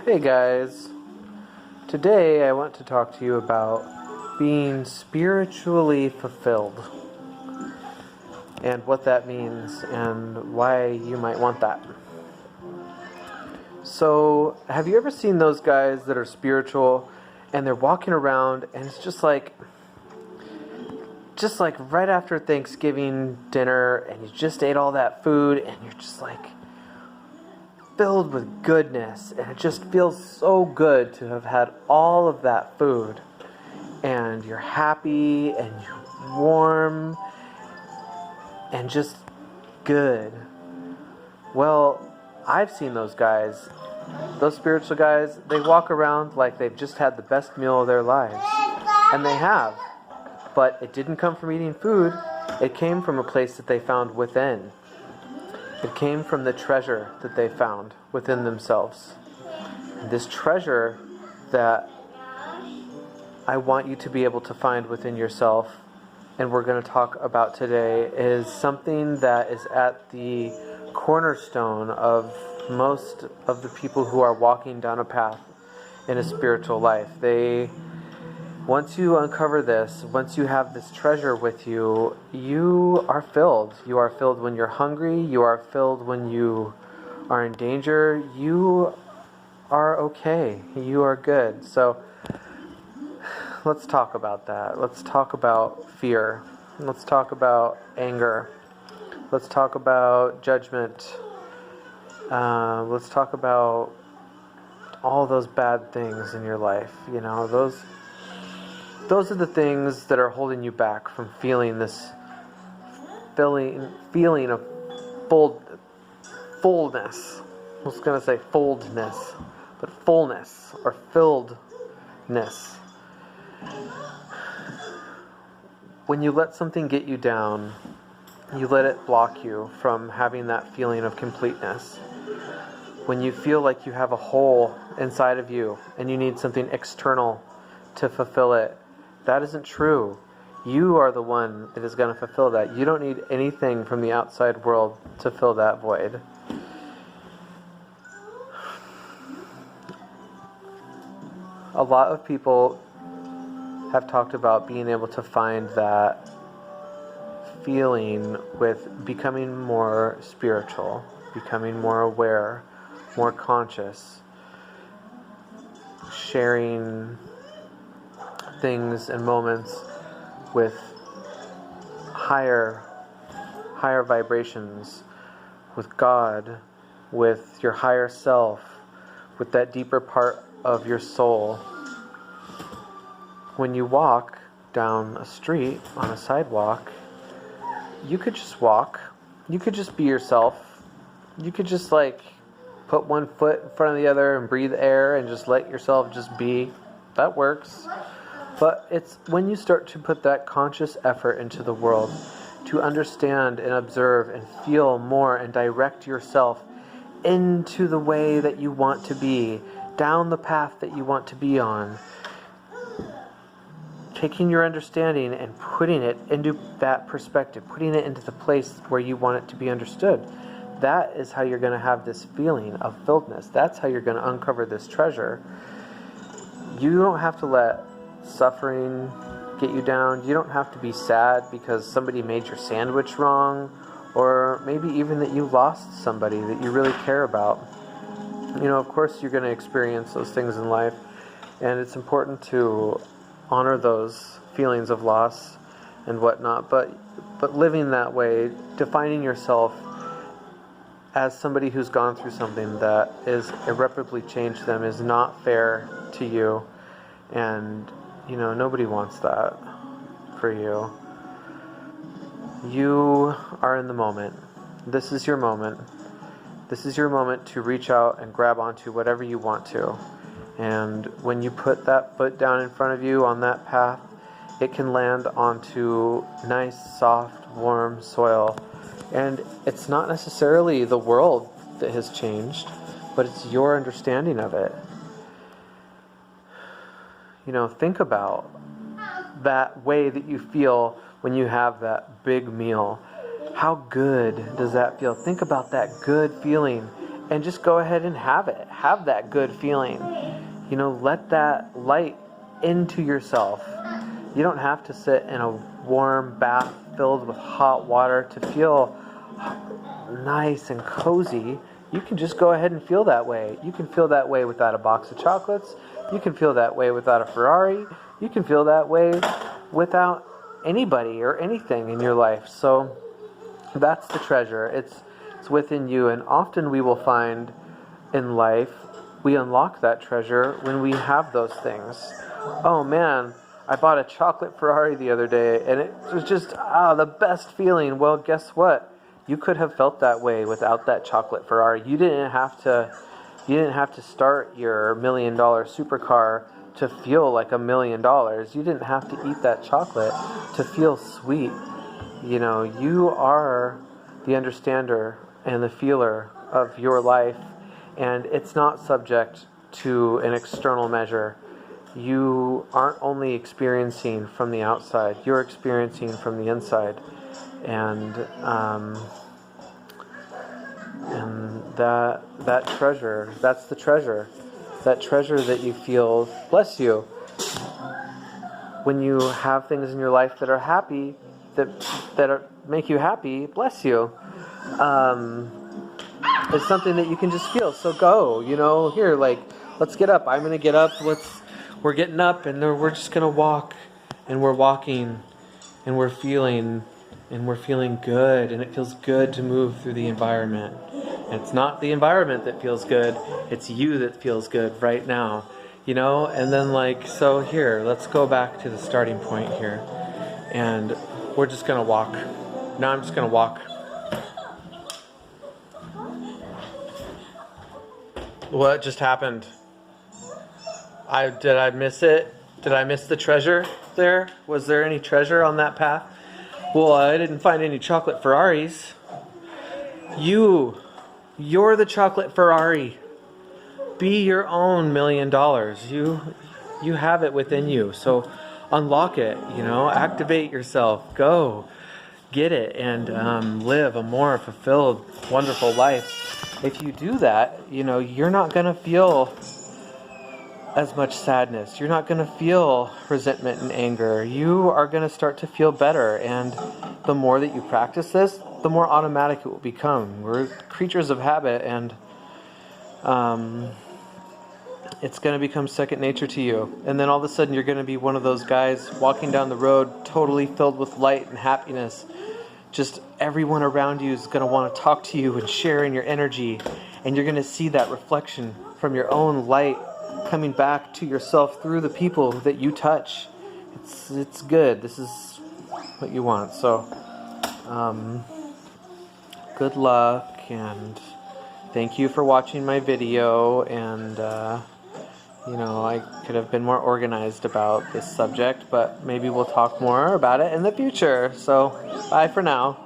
Hey guys, today I want to talk to you about being spiritually fulfilled and what that means and why you might want that. So, have you ever seen those guys that are spiritual and they're walking around and it's just like right after Thanksgiving dinner and you just ate all that food and you're just like filled with goodness, and it just feels so good to have had all of that food, and you're happy and you're warm and just good. Well, I've seen those guys, those spiritual guys. They walk around like they've just had the best meal of their lives, and they have, but it didn't come from eating food. It came from a place that they found within. It came from the treasure that they found within themselves. This treasure that I want you to be able to find within yourself, and we're going to talk about today, is something that is at the cornerstone of most of the people who are walking down a path in a spiritual life. Once you uncover this, once you have this treasure with you, you are filled. You are filled when you're hungry. You are filled when you are in danger. You are okay. You are good. So let's talk about that. Let's talk about fear. Let's talk about anger. Let's talk about judgment. Let's talk about all those bad things in your life. You know, those are the things that are holding you back from feeling this feeling of fullness. I was going to say fullness, but fullness or filledness. When you let something get you down, you let it block you from having that feeling of completeness. When you feel like you have a hole inside of you and you need something external to fulfill it, that isn't true. You are the one that is going to fulfill that. You don't need anything from the outside world to fill that void. A lot of people have talked about being able to find that feeling with becoming more spiritual, becoming more aware, more conscious, sharing things and moments with higher vibrations, with God, with your higher self, with that deeper part of your soul. When you walk down a street, on a sidewalk, you could just walk. You could just be yourself. You could just put one foot in front of the other and breathe air and just let yourself just be. That works. But it's when you start to put that conscious effort into the world to understand and observe and feel more and direct yourself into the way that you want to be, down the path that you want to be on, taking your understanding and putting it into that perspective, putting it into the place where you want it to be understood. That is how you're going to have this feeling of filledness. That's how you're going to uncover this treasure. You don't have to let suffering get you down. You don't have to be sad because somebody made your sandwich wrong, or maybe even that you lost somebody that you really care about. You know, of course you're going to experience those things in life, and it's important to honor those feelings of loss and whatnot, but living that way, defining yourself as somebody who's gone through something that is irreparably changed them, is not fair to you. And you know, nobody wants that for you. You are in the moment. This is your moment. This is your moment to reach out and grab onto whatever you want to. And when you put that foot down in front of you on that path, it can land onto nice, soft, warm soil. And it's not necessarily the world that has changed, but it's your understanding of it. You know, think about that way that you feel when you have that big meal. How good does that feel? Think about that good feeling and just go ahead and have it. Have that good feeling. You know, let that light into yourself. You don't have to sit in a warm bath filled with hot water to feel nice and cozy. You can just go ahead and feel that way. You can feel that way without a box of chocolates. You can feel that way without a Ferrari. You can feel that way without anybody or anything in your life. So that's the treasure. It's within you. And often we will find in life, we unlock that treasure when we have those things. Oh man, I bought a chocolate Ferrari the other day, and it was just the best feeling. Well, guess what? You could have felt that way without that chocolate Ferrari. You didn't have to start your $1 million supercar to feel like $1 million. You didn't have to eat that chocolate to feel sweet. You know, you are the understander and the feeler of your life, and it's not subject to an external measure. You aren't only experiencing from the outside, you're experiencing from the inside. And that treasure, that's the treasure. That treasure that you feel, bless you, when you have things in your life that are happy, make you happy, bless you. It's something that you can just feel. So go, you know, here, like, let's get up. I'm going to get up. We're getting up, and we're just going to walk, and we're walking, and we're feeling good, and it feels good to move through the environment. And it's not the environment that feels good, it's you that feels good right now, you know? And then so here, let's go back to the starting point here, and we're just going to walk. Now I'm just going to walk. What just happened? Did I miss it? Did I miss the treasure there? Was there any treasure on that path? Well, I didn't find any chocolate Ferraris. You're the chocolate Ferrari. Be your own $1 million. You have it within you. So unlock it, you know, activate yourself, go get it, and live a more fulfilled, wonderful life. If you do that, you know, you're not going to feel as much sadness. You're not going to feel resentment and anger. You are going to start to feel better. And the more that you practice this, the more automatic it will become. We're creatures of habit, and it's going to become second nature to you. And then all of a sudden you're going to be one of those guys walking down the road totally filled with light and happiness. Just everyone around you is going to want to talk to you and share in your energy. And you're going to see that reflection from your own light coming back to yourself through the people that you touch. It's good. This is what you want. So good luck, and thank you for watching my video. And you know, I could have been more organized about this subject, but maybe we'll talk more about it in the future. So bye for now.